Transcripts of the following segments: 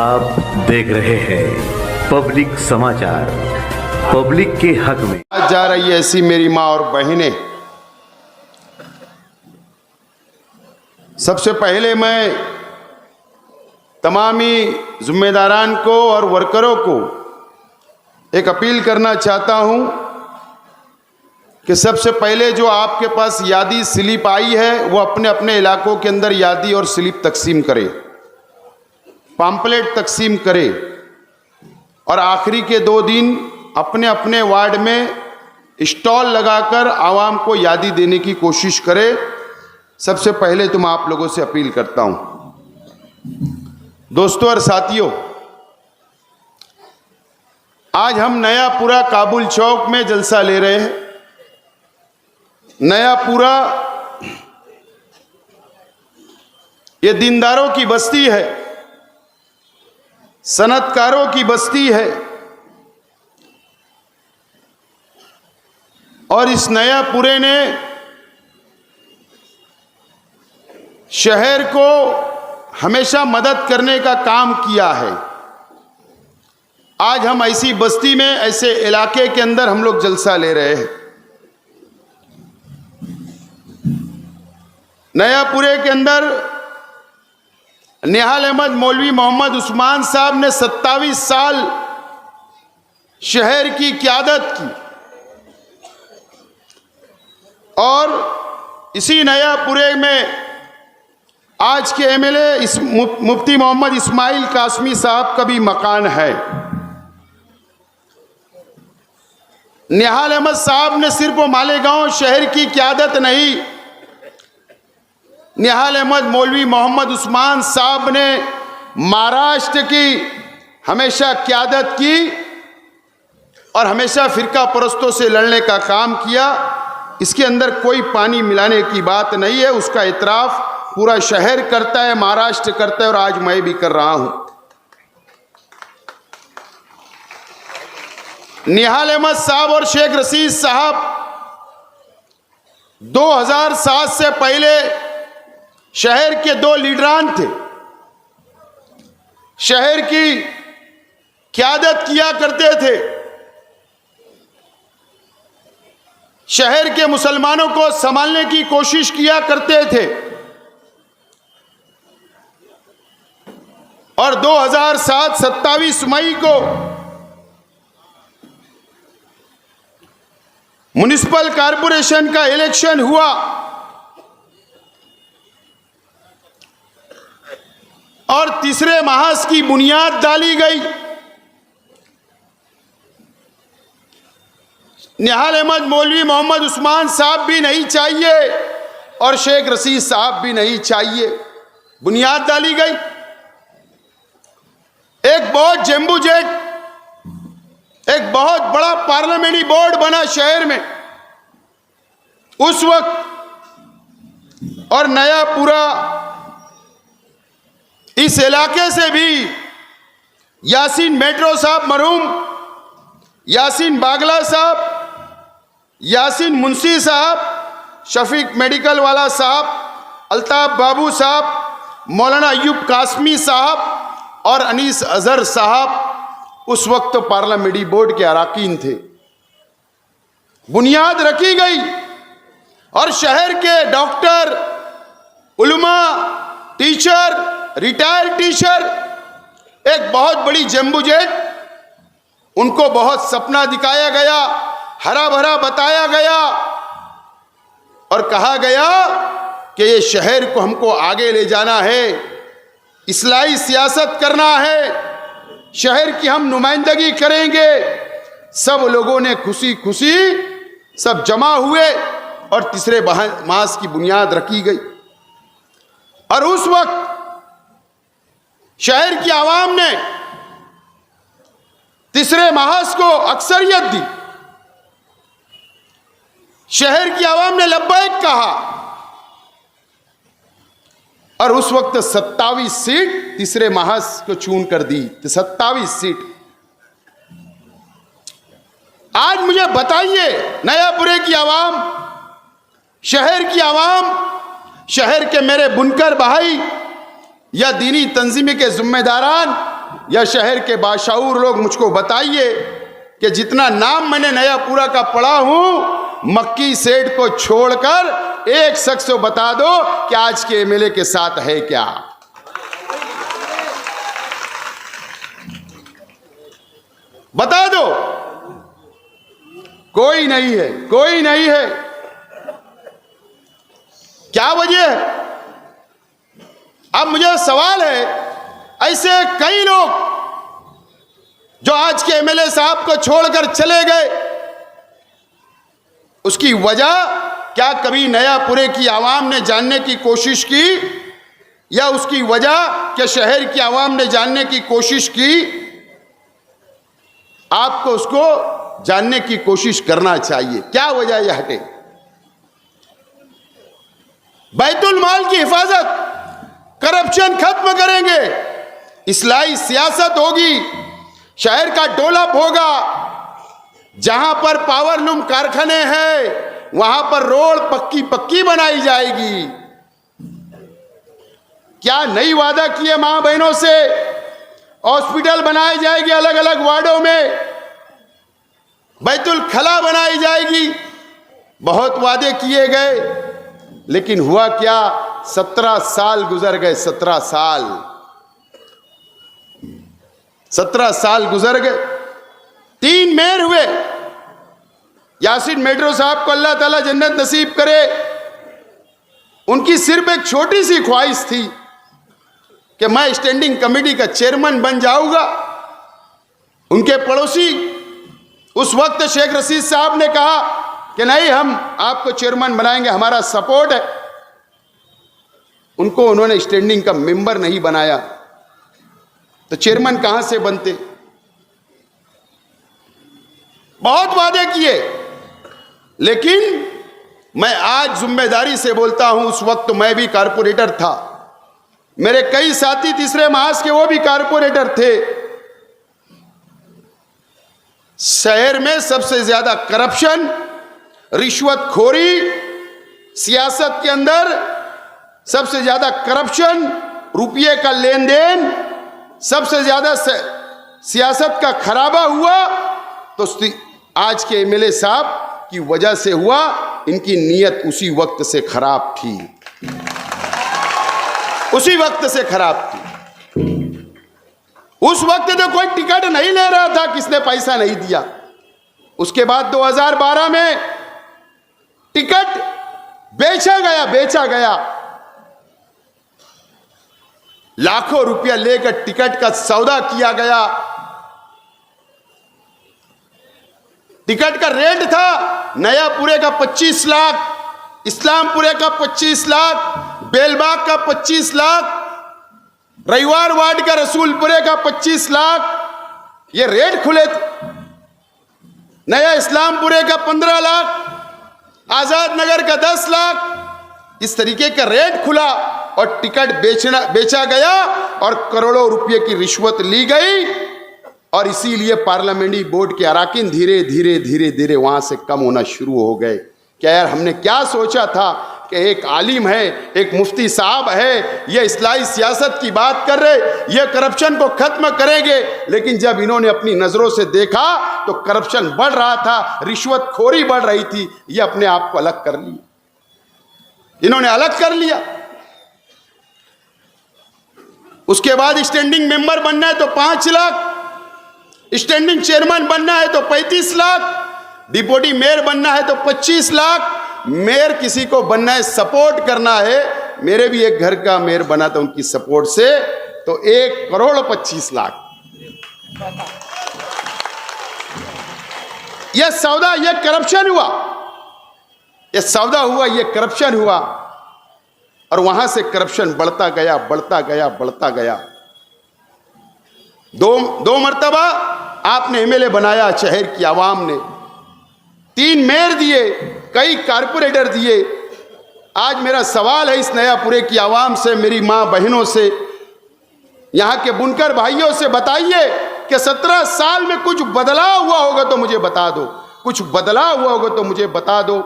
आप देख रहे हैं पब्लिक समाचार, पब्लिक के हक में। आज जा रही है ऐसी मेरी माँ और बहनें। सबसे पहले मैं तमामी जिम्मेदारान को और वर्करों को एक अपील करना चाहता हूं कि सबसे पहले जो आपके पास यादी स्लिप आई है वो अपने अपने इलाकों के अंदर यादी और स्लिप तकसीम करें, पाम्पलेट तकसीम करें और आखिरी के 2 दिन अपने अपने वार्ड में स्टॉल लगाकर आवाम को यादी देने की कोशिश करें। सबसे पहले तो मैं आप लोगों से अपील करता हूं। दोस्तों और साथियों, आज हम नयापुरा काबुल चौक में जलसा ले रहे हैं। नयापुरा ये दीनदारों की बस्ती है, सनतकारों की बस्ती है और इस नयापुरे ने शहर को हमेशा मदद करने का काम किया है। आज हम ऐसी बस्ती में, ऐसे इलाके के अंदर हम लोग जलसा ले रहे हैं। नयापुरे के अंदर निहाल अहमद मौलवी मोहम्मद उस्मान साहब ने 27 साल शहर की क़यादत की और इसी नयापुरे में आज के एमएलए मुफ्ती मोहम्मद इस्माइल कासमी साहब का भी मकान है। निहाल अहमद साहब ने सिर्फ मालेगांव शहर की क़यादत नहीं, निहाल अहमद मौलवी मोहम्मद उस्मान साहब ने महाराष्ट्र की हमेशा क़यादत की और हमेशा फिरका परस्तों से लड़ने का काम किया। इसके अंदर कोई पानी मिलाने की बात नहीं है, उसका इतराफ़ पूरा शहर करता है, महाराष्ट्र करता है और आज मैं भी कर रहा हूं। निहाल अहमद साहब और शेख रशीद साहब 2007 से पहले शहर के 2 लीडरान थे, शहर की क़यादत किया करते थे, शहर के मुसलमानों को संभालने की कोशिश किया करते थे और 2007 27 मई को म्युनिसिपल कॉरपोरेशन का इलेक्शन हुआ और तीसरे महाज की बुनियाद डाली गई। निहाल अहमद मौलवी मोहम्मद उस्मान साहब भी नहीं चाहिए और शेख रशीद साहब भी नहीं चाहिए। बुनियाद डाली गई, एक बहुत जम्बू जेट, एक बहुत बड़ा पार्लियामेंट्री बोर्ड बना शहर में उस वक्त। और नयापुरा इस इलाके से भी यासीन मेट्रो साहब मरहूम, यासीन बागला साहब, यासीन मुंशी साहब, शफीक मेडिकल वाला साहब, अल्ताफ बाबू साहब, मौलाना अयूब कासमी साहब और अनीस अजहर साहब उस वक्त पार्लियामेंट्री बोर्ड के अरकान थे। बुनियाद रखी गई और शहर के डॉक्टर, उलमा, टीचर, रिटायर्ड टीचर, एक बहुत बड़ी जम्बू जेट, उनको बहुत सपना दिखाया गया, हरा भरा बताया गया और कहा गया कि ये शहर को हमको आगे ले जाना है, इस्लाही सियासत करना है, शहर की हम नुमाइंदगी करेंगे। सब लोगों ने खुशी खुशी सब जमा हुए और तीसरे मास की बुनियाद रखी गई। और उस वक्त शहर की आवाम ने तीसरे महाज को अक्सरियत दी, शहर की आवाम ने लब्बैक कहा और उस वक्त 27 सीट तीसरे महाज को चुन कर दी, 27 सीट। आज मुझे बताइए, नयापुरे की आवाम, शहर की आवाम, शहर के मेरे बुनकर भाई या दीनी तंजीमी के जिम्मेदारान या शहर के बाशाऊर लोग मुझको बताइए कि जितना नाम मैंने नयापुरा का पढ़ा हूं, मक्की सेठ को छोड़कर एक शख्स को बता दो कि आज के एमएलए के साथ है क्या। बता दो, कोई नहीं है, कोई नहीं है। क्या वजह है? अब मुझे सवाल है, ऐसे कई लोग जो आज के एमएलए साहब को छोड़कर चले गए, उसकी वजह क्या कभी नयापुरे की आवाम ने जानने की कोशिश की, या उसकी वजह क्या शहर की आवाम ने जानने की कोशिश की? आपको उसको जानने की कोशिश करना चाहिए, क्या वजह यह हटे। बैतुल माल की हिफाजत, करप्शन खत्म करेंगे, इस्लाही सियासत होगी, शहर का डेवलप होगा। जहां पर पावरलूम कारखाने हैं वहां पर रोड पक्की पक्की बनाई जाएगी। क्या नई वादा किए मां बहनों से? हॉस्पिटल बनाए जाएंगे अलग अलग वार्डों में, बैतुल खला बनाई जाएगी। बहुत वादे किए गए, लेकिन हुआ क्या? 17 साल गुजर गए, 17 साल गुजर गए। 3 मेयर हुए। यासीन मेड्रो साहब को अल्लाह ताला जन्नत नसीब करे। उनकी सिर्फ एक छोटी सी ख्वाहिश थी कि मैं स्टैंडिंग कमेटी का चेयरमैन बन जाऊंगा। उनके पड़ोसी उस वक्त शेख रशीद साहब ने कहा कि नहीं, हम आपको चेयरमैन बनाएंगे, हमारा सपोर्ट है। उनको उन्होंने स्टैंडिंग का मेंबर नहीं बनाया, तो चेयरमैन कहां से बनते? बहुत वादे किए, लेकिन मैं आज जिम्मेदारी से बोलता हूं, उस वक्त मैं भी कारपोरेटर था, मेरे कई साथी तीसरे महाज के वो भी कारपोरेटर थे। शहर में सबसे ज्यादा करप्शन, रिश्वतखोरी, सियासत के अंदर सबसे ज्यादा करप्शन, रुपये का लेन देन, सबसे ज्यादा सियासत का खराबा हुआ तो आज के एमएलए साहब की वजह से हुआ। इनकी नीयत उसी वक्त से खराब थी, उसी वक्त से खराब थी। उस वक्त तो कोई टिकट नहीं ले रहा था, किसने पैसा नहीं दिया। उसके बाद 2012 में टिकट बेचा गया, लाखों रुपया लेकर टिकट का सौदा किया गया। टिकट का रेट था नयापुरे का 25 लाख, इस्लामपुरे का 25 लाख, बेलबाग का 25 लाख, रविवार वार्ड का रसूलपुरे का 25 लाख, ये रेट खुले थे। नया इस्लामपुरे का 15 लाख, आजाद नगर का 10 लाख, इस तरीके का रेट खुला और टिकट बेचा गया और करोड़ों रुपए की रिश्वत ली गई। और इसीलिए पार्लियामेंट्री बोर्ड के अराकीन धीरे धीरे वहां से कम होना शुरू हो गए। क्या यार, हमने क्या सोचा था कि एक आलिम है, एक मुफ्ती साहब है, ये इस्लाही सियासत की बात कर रहे, ये करप्शन को खत्म करेंगे। लेकिन जब इन्होंने अपनी नजरों से देखा तो करप्शन बढ़ रहा था, रिश्वतखोरी बढ़ रही थी, ये अपने आप को अलग कर लिया, इन्होंने अलग कर लिया। उसके बाद स्टैंडिंग मेंबर बनना है तो 5 लाख, स्टैंडिंग चेयरमैन बनना है तो 35 लाख, डिप्टी मेयर बनना है तो 25 लाख। मेयर किसी को बनना है, सपोर्ट करना है। मेरे भी एक घर का मेयर बना था उनकी सपोर्ट से, तो 1,25 लाख। यह सौदा, यह करप्शन हुआ, यह सौदा हुआ, यह करप्शन हुआ। और वहां से करप्शन बढ़ता गया। दो मर्तबा आपने एमएलए बनाया शहर की आवाम ने, 3 मेयर दिए, कई कारपोरेटर दिए। आज मेरा सवाल है इस नयापुरे की आवाम से, मेरी मां बहनों से, यहां के बुनकर भाइयों से, बताइए कि 17 साल में कुछ बदलाव हुआ होगा तो मुझे बता दो, कुछ बदलाव हुआ होगा तो मुझे बता दो।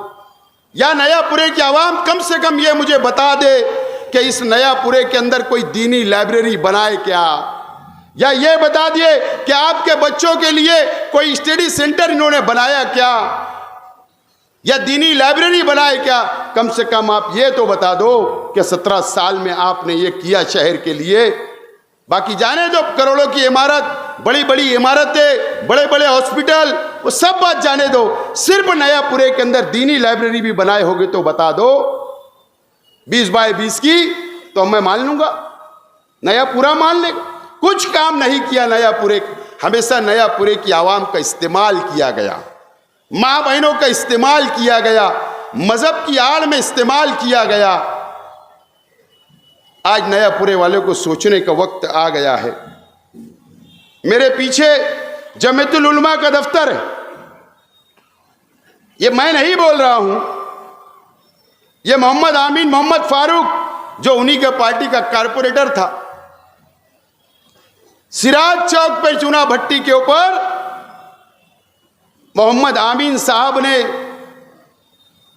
या नयापुरे की आवाम कम से कम ये मुझे बता दे कि इस नयापुरे के अंदर कोई दीनी लाइब्रेरी बनाए क्या, या ये बता दिए कि आपके बच्चों के लिए कोई स्टडी सेंटर इन्होंने बनाया क्या, या दीनी लाइब्रेरी बनाए क्या। कम से कम आप ये तो बता दो कि 17 साल में आपने ये किया शहर के लिए। बाकी जाने दो करोड़ों की इमारत, बड़ी बड़ी इमारतें, बड़े बड़े हॉस्पिटल, वो सब बात जाने दो। सिर्फ नयापुरे के अंदर दीनी लाइब्रेरी भी बनाए होगे तो बता दो 20 बाय 20 की, तो मैं मान लूंगा, नयापुरा मान लेगा। कुछ काम नहीं किया नयापुरे, हमेशा नयापुरे की आवाम का इस्तेमाल किया गया, माँ बहनों का इस्तेमाल किया गया, मजहब की आड़ में इस्तेमाल किया गया। आज नयापुरे वालों को सोचने का वक्त आ गया है। मेरे पीछे जमीयतुल उलमा का दफ्तर है, ये मैं नहीं बोल रहा हूं, ये मोहम्मद आमीन मोहम्मद फारूक जो उन्हीं के पार्टी का कारपोरेटर था, सिराज चौक पर चुना भट्टी के ऊपर मोहम्मद आमीन साहब ने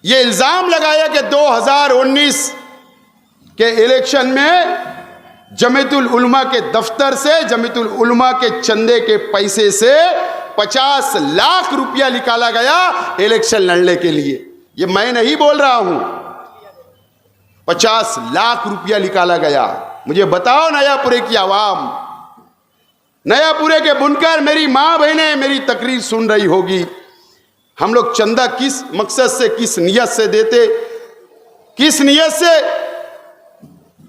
यह इल्जाम लगाया कि 2019 के इलेक्शन में जमीयतुल उलमा के दफ्तर से, जमीयतुल उलमा के चंदे के पैसे से 50 लाख रुपया निकाला गया इलेक्शन लड़ने के लिए। ये मैं नहीं बोल रहा हूं, 50 लाख रुपया निकाला गया। मुझे बताओ नयापुरे की आवाम, नयापुरे के बुनकर, मेरी माँ बहनें मेरी तकरीर सुन रही होगी, हम लोग चंदा किस मकसद से, किस नियत से देते, किस नियत से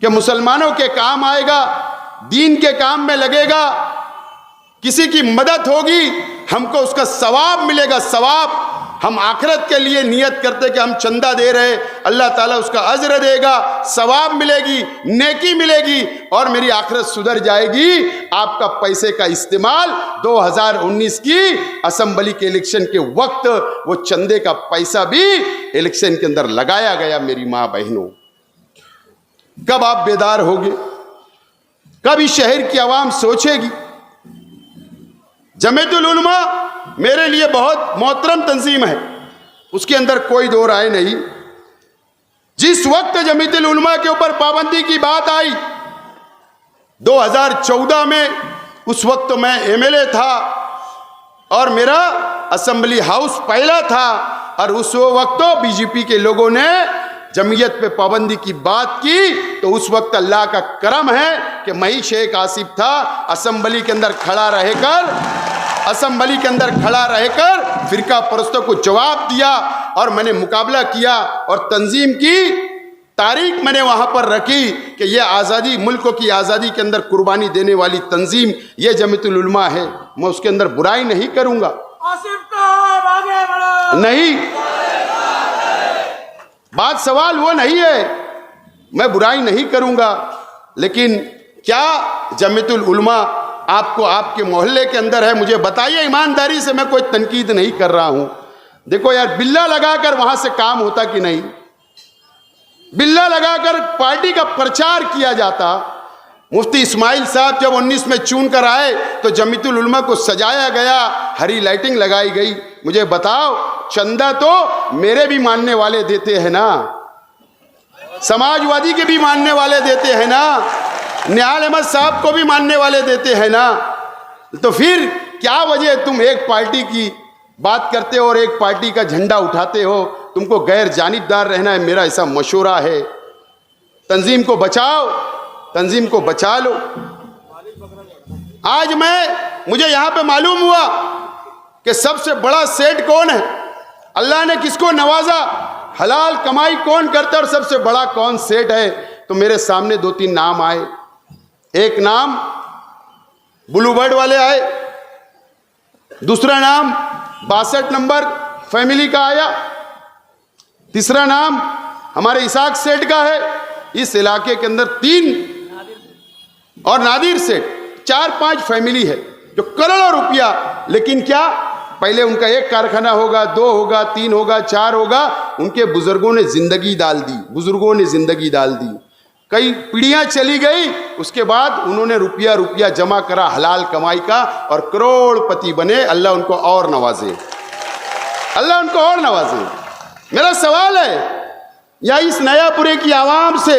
कि मुसलमानों के काम आएगा, दीन के काम में लगेगा, किसी की मदद होगी, हमको उसका सवाब मिलेगा। सवाब हम आखिरत के लिए नियत करते कि हम चंदा दे रहे, अल्लाह ताला उसका अज्र देगा, सवाब मिलेगी, नेकी मिलेगी और मेरी आखिरत सुधर जाएगी। आपका पैसे का इस्तेमाल 2019 की असेंबली के इलेक्शन के वक्त वो चंदे का पैसा भी इलेक्शन के अंदर लगाया गया। मेरी माँ बहनों, कब आप बेदार होगे, कब इस शहर की आवाम सोचेगी। जमीयतुल उलमा मेरे लिए बहुत मोहतरम तंजीम है, उसके अंदर कोई दो राय नहीं। जिस वक्त जमीयतुल उलमा के ऊपर पाबंदी की बात आई 2014 में, उस वक्त मैं एमएलए था और मेरा असेंबली हाउस पहला था, और उस वक्त बीजेपी के लोगों ने जमीयत पे पाबंदी की बात की, तो उस वक्त अल्लाह का करम है कि मैं शेख आसिफ था, असेंबली के अंदर खड़ा रहकर फिरका परस्तों को जवाब दिया और मैंने मुकाबला किया और तंजीम की तारीख मैंने वहां पर रखी कि यह आज़ादी, मुल्कों की आज़ादी के अंदर कुर्बानी देने वाली तंजीम ये जमीयतुल उलमा है। मैं उसके अंदर बुराई नहीं करूंगा, आगे बढ़ो नहीं, बात सवाल वो नहीं है, मैं बुराई नहीं करूंगा। लेकिन क्या जमीयतुल उलमा आपको आपके मोहल्ले के अंदर है, मुझे बताइए ईमानदारी से, मैं कोई तनकीद नहीं कर रहा हूं। देखो यार, बिल्ला लगाकर वहां से काम होता कि नहीं, बिल्ला लगाकर पार्टी का प्रचार किया जाता। मुफ्ती इस्माइल साहब जब 19 में चुन कर आए तो जमीयतुल उलमा को सजाया गया, हरी लाइटिंग लगाई गई। मुझे बताओ, चंदा तो मेरे भी मानने वाले देते हैं ना, समाजवादी के भी मानने वाले देते हैं ना, निहाल अहमद साहब को भी मानने वाले देते हैं ना, तो फिर क्या वजह तुम एक पार्टी की बात करते हो और एक पार्टी का झंडा उठाते हो? तुमको गैर जानिबदार रहना है, मेरा ऐसा मशवरा है। तंजीम को बचाओ, तंजीम को बचा लो। आज मुझे यहां पे मालूम हुआ कि सबसे बड़ा सेठ कौन है, अल्लाह ने किसको नवाजा, हलाल कमाई कौन करता है और सबसे बड़ा कौन सेठ है। तो मेरे सामने 2-3 नाम आए। एक नाम ब्लू बर्ड वाले आए, दूसरा नाम 62 नंबर फैमिली का आया, तीसरा नाम हमारे इसाक सेठ का है। इस इलाके के अंदर 3 और नादिर सेठ, 4-5 फैमिली है जो करोड़ों रुपया, लेकिन क्या पहले उनका एक कारखाना होगा, 2 होगा, 3 होगा, 4 होगा, उनके बुजुर्गों ने जिंदगी डाल दी, कई पीढ़ियां चली गई, उसके बाद उन्होंने रुपया जमा करा हलाल कमाई का और करोड़पति बने। अल्लाह उनको और नवाजे। मेरा सवाल है या इस नयापुरे की आवाम से,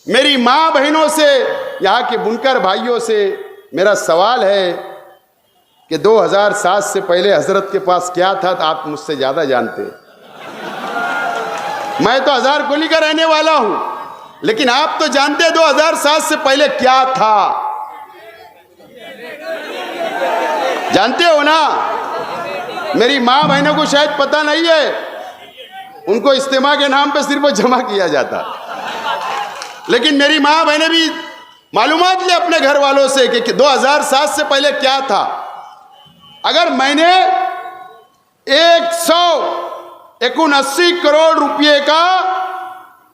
मेरी माँ बहनों से, यहाँ के बुनकर भाइयों से, मेरा सवाल है कि 2007 से पहले हजरत के पास क्या था, तो आप मुझसे ज्यादा जानते हैं। मैं तो हजारकुली का रहने वाला हूं, लेकिन आप तो जानते हैं 2007 से पहले क्या था। जानते हो ना? मेरी माँ बहनों को शायद पता नहीं है, उनको इस्तेमा के नाम पे सिर्फ जमा किया जाता, लेकिन मेरी माँ बहनें भी मालूमात ले अपने घर वालों से कि 2007 से पहले क्या था। अगर मैंने 179 करोड़ रुपए का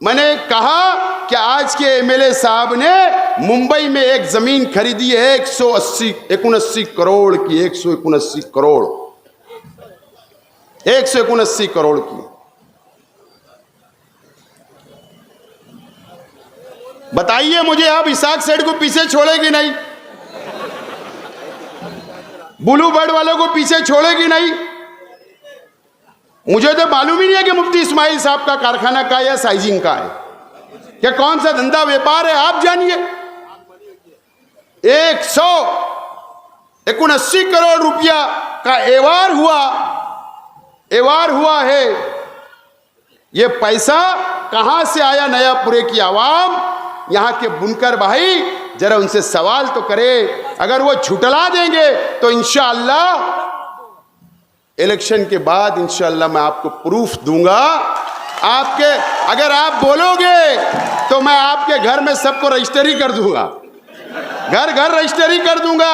मैंने कहा कि आज के एमएलए साहब ने मुंबई में एक जमीन खरीदी है 179 करोड़ की, 179 करोड़, 179 करोड़ की। बताइए मुझे, आप इसाक सेठ को पीछे छोड़ेगी नहीं? ब्लू बर्ड वालों को पीछे छोड़ेगी नहीं? मुझे तो मालूम ही नहीं है कि मुफ्ती इस्माइल साहब का कारखाना का या साइजिंग का है, क्या कौन सा धंधा व्यापार है, आप जानिए। 179 करोड़ रुपया का एवार हुआ है। ये पैसा कहां से आया? नयापुरे की आवाम, यहां के बुनकर भाई जरा उनसे सवाल तो करे। अगर वो झुटला देंगे तो इंशाअल्लाह इलेक्शन के बाद इंशाअल्लाह मैं आपको प्रूफ दूंगा। आपके अगर आप बोलोगे तो मैं आपके घर में सबको रजिस्ट्री कर दूंगा, घर घर रजिस्ट्री कर दूंगा।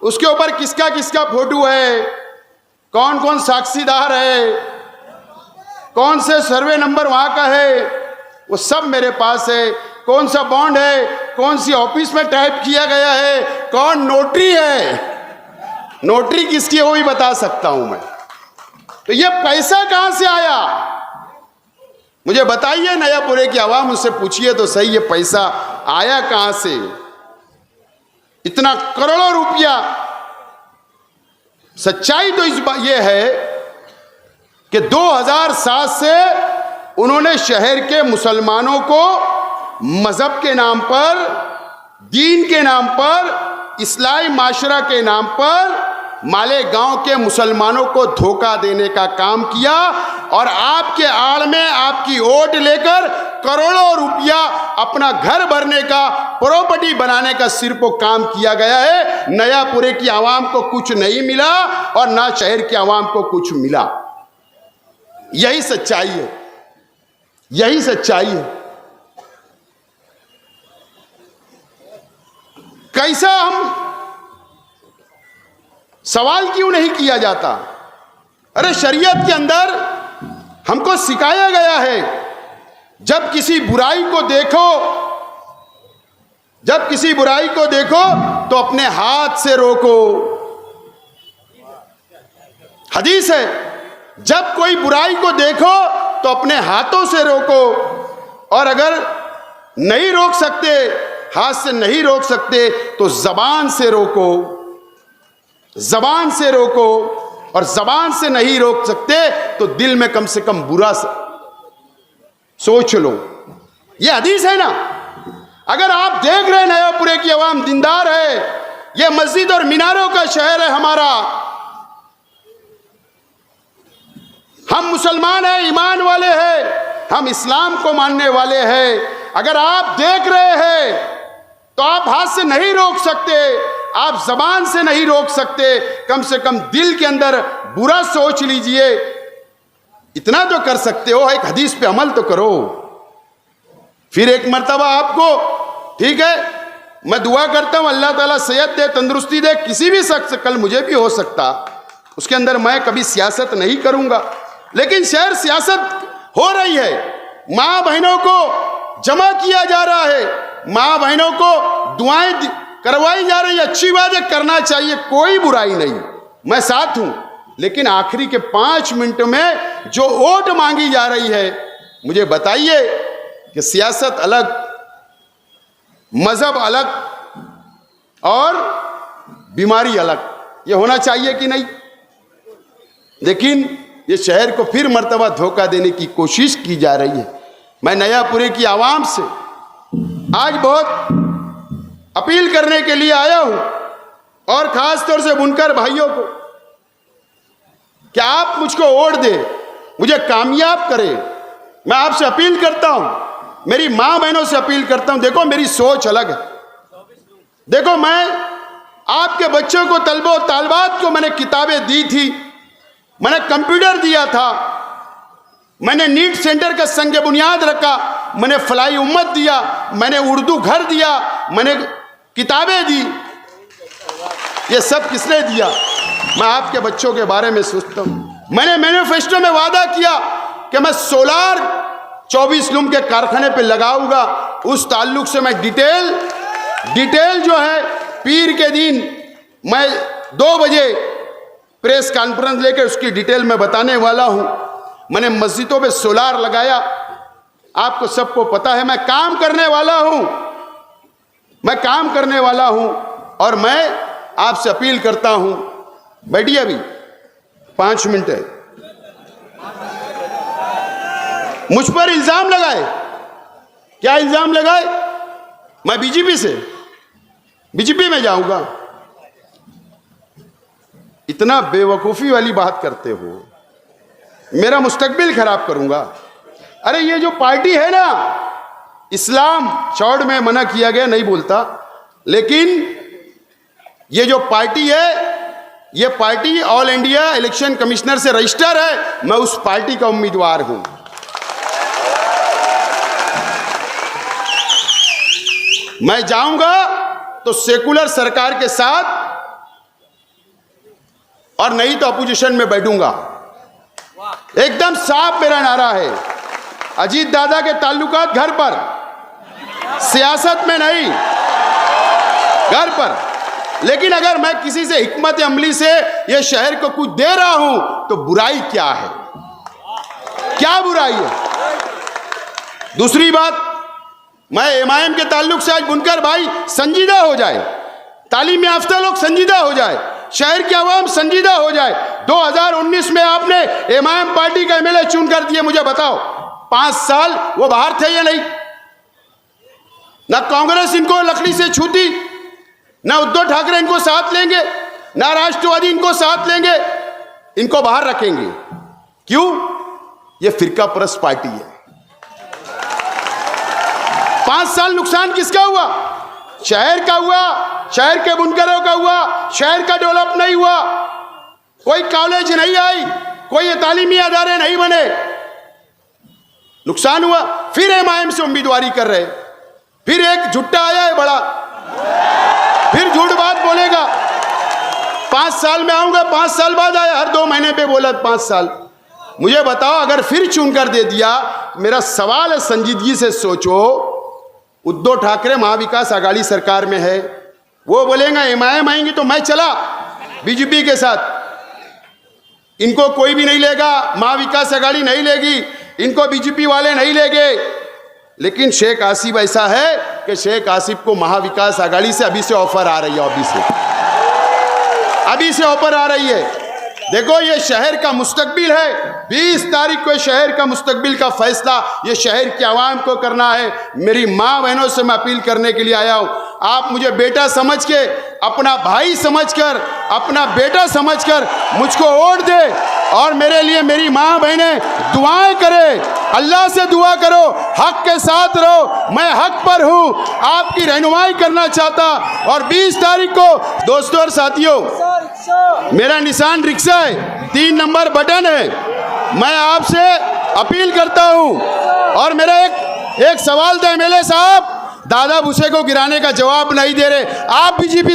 उसके ऊपर किसका किसका फोटो है, कौन कौन साक्षीदार है, कौन से सर्वे नंबर वहां का है, वो सब मेरे पास है। कौन सा बॉन्ड है, कौन सी ऑफिस में टाइप किया गया है, कौन नोटरी है, नोटरी किसकी है वो भी बता सकता हूं मैं। तो ये पैसा कहां से आया मुझे बताइए। नयापुरे की आवाम, उससे पूछिए तो सही, ये पैसा आया कहां से? इतना करोड़ों रुपया। सच्चाई तो ये है कि 2007 से उन्होंने शहर के मुसलमानों को मजहब के नाम पर, दीन के नाम पर, इस्लाही माशरा के नाम पर मालेगांव के मुसलमानों को धोखा देने का काम किया, और आपके आड़ में आपकी वोट लेकर करोड़ों रुपया अपना घर भरने का, प्रॉपर्टी बनाने का सिर्फ काम किया गया है। नयापुरे की आवाम को कुछ नहीं मिला और ना शहर की आवाम को कुछ मिला। यही सच्चाई है, यही सच्चाई है। कैसा हम सवाल क्यों नहीं किया जाता? अरे शरीयत के अंदर हमको सिखाया गया है, जब किसी बुराई को देखो, जब किसी बुराई को देखो तो अपने हाथ से रोको। हदीस है, जब कोई बुराई को देखो तो अपने हाथों से रोको, और अगर नहीं रोक सकते, हाथ से नहीं रोक सकते, तो जबान से रोको, जबान से रोको। और जबान से नहीं रोक सकते तो दिल में कम से कम बुरा सोच लो। ये हदीस है ना। अगर आप देख रहे हैं नयापुरे की आवाम दीनदार है, ये मस्जिद और मीनारों का शहर है हमारा, हम मुसलमान हैं, ईमान वाले हैं, हम इस्लाम को मानने वाले हैं। अगर आप देख रहे हैं तो आप हाथ से नहीं रोक सकते, आप जबान से नहीं रोक सकते, कम से कम दिल के अंदर बुरा सोच लीजिए। इतना तो कर सकते हो, एक हदीस पे अमल तो करो। फिर एक मर्तबा आपको, ठीक है, मैं दुआ करता हूं अल्लाह ताला सेहत दे, तंदुरुस्ती दे, किसी भी शख्स, कल मुझे भी हो सकता, उसके अंदर मैं कभी सियासत नहीं करूंगा, लेकिन शहर सियासत हो रही है। माँ बहनों को जमा किया जा रहा है, माँ बहनों को दुआएं करवाई जा रही है। अच्छी बात है, करना चाहिए, कोई बुराई नहीं, मैं साथ हूं। लेकिन आखिरी के 5 मिनट में जो वोट मांगी जा रही है, मुझे बताइए कि सियासत अलग, मजहब अलग और बीमारी अलग, ये होना चाहिए कि नहीं? लेकिन ये शहर को फिर मर्तबा धोखा देने की कोशिश की जा रही है। मैं नयापुरे की आवाम से आज बहुत अपील करने के लिए आया हूं और खास तौर से बुनकर भाइयों को कि आप मुझको वोट दे, मुझे कामयाब करे। मैं आपसे अपील करता हूं, मेरी मां बहनों से अपील करता हूं, देखो मेरी सोच अलग है। देखो मैं आपके बच्चों को तलबो तालबात को मैंने किताबें दी थी, मैंने कंप्यूटर दिया था, मैंने नीट सेंटर का संग बुनियाद रखा, मैंने फलाई उम्मत दिया, मैंने उर्दू घर दिया, मैंने किताबें दी। ये सब किसने दिया? मैं आपके बच्चों के बारे में सोचता हूं। मैंने मैनिफेस्टो में वादा किया कि मैं सोलार 24 लूम के कारखाने पे लगाऊंगा। उस ताल्लुक से मैं डिटेल जो है पीर के दिन मैं 2 बजे प्रेस कॉन्फ्रेंस लेकर उसकी डिटेल में बताने वाला हूं। मैंने मस्जिदों पे सोलार लगाया, आपको सबको पता है। मैं काम करने वाला हूं और मैं आपसे अपील करता हूं, बैठिए अभी 5 मिनट है। मुझ पर इल्जाम लगाए, क्या इल्जाम लगाए? मैं बीजेपी में जाऊंगा। इतना बेवकूफी वाली बात करते हो, मेरा मुस्तकबिल खराब करूंगा। अरे ये जो पार्टी है ना, इस्लाम चौड़ में मना किया गया, नहीं बोलता, लेकिन ये जो पार्टी है, ये party all India election commissioner से रजिस्टर है। मैं उस पार्टी का उम्मीदवार हूं। मैं जाऊंगा तो सेकुलर सरकार के साथ, और नहीं तो अपोजिशन में बैठूंगा। एकदम साफ मेरा नारा है। अजीत दादा के ताल्लुकात घर पर, सियासत में नहीं, घर पर। लेकिन अगर मैं किसी से हिकमत अमली से ये शहर को कुछ दे रहा हूं तो बुराई क्या है? क्या बुराई है? दूसरी बात, मैं एमआईएम के ताल्लुक से आज बुनकर भाई संजीदा हो जाए, तालीम याफ्ता लोग संजीदा हो जाए, शहर की आवाम संजीदा हो जाए। 2019 में आपने एमआईएम पार्टी का एमएलए चुन कर दिए, मुझे बताओ 5 साल वो बाहर थे या नहीं? ना कांग्रेस इनको लकड़ी से छूती, ना उद्धव ठाकरे इनको साथ लेंगे, ना राष्ट्रवादी इनको साथ लेंगे, इनको बाहर रखेंगे। क्यों? ये फिरका परस्त पार्टी है। 5 साल नुकसान किसका हुआ? शहर का हुआ, शहर के बुनकरों का हुआ, शहर का डेवलप नहीं हुआ, कोई कॉलेज नहीं आई, कोई तालीमी अदारे नहीं बने, नुकसान हुआ। फिर एमआईएम से उम्मीदवारी कर रहे, फिर एक झुट्टा आया है बड़ा, फिर झूठ बात बोलेगा। 5 साल में आऊंगा, 5 साल बाद आया, हर 2 महीने पे बोला 5 साल। मुझे बताओ, अगर फिर चुनकर दे दिया, मेरा सवाल है, संजीदगी से सोचो। उद्धव ठाकरे महाविकास आघाड़ी सरकार में है, वो बोलेगा एमआईएम आएंगी तो मैं चला बीजेपी के साथ, इनको कोई भी नहीं लेगा, महाविकास आघाड़ी नहीं लेगी, इनको बीजेपी वाले नहीं लेंगे। लेकिन शेख आसिफ ऐसा है कि शेख आसिफ को महाविकास आघाड़ी से अभी से ऑफर आ रही है, अभी से ऑफर आ रही है। देखो ये शहर का मुस्तकबिल है, 20 तारीख को शहर का मुस्तकबिल का फैसला ये शहर की आवाम को करना है। मेरी माँ बहनों से मैं अपील करने के लिए आया हूँ, आप मुझे बेटा समझ के, अपना भाई समझकर, अपना बेटा समझकर मुझको वोट दे और मेरे लिए मेरी माँ बहनें दुआएं करे, अल्लाह से दुआ करो, हक के साथ रहो। मैं हक पर हूँ, आपकी रहनुमाई करना चाहता। और 20 तारीख को दोस्तों और साथियों, मेरा निशान रिक्शा है, 3 नंबर बटन है। मैं आपसे अपील करता हूँ। और मेरा एक सवाल था, एमएलए साहब दादा भूसे को गिराने का जवाब नहीं दे रहे। आप बीजेपी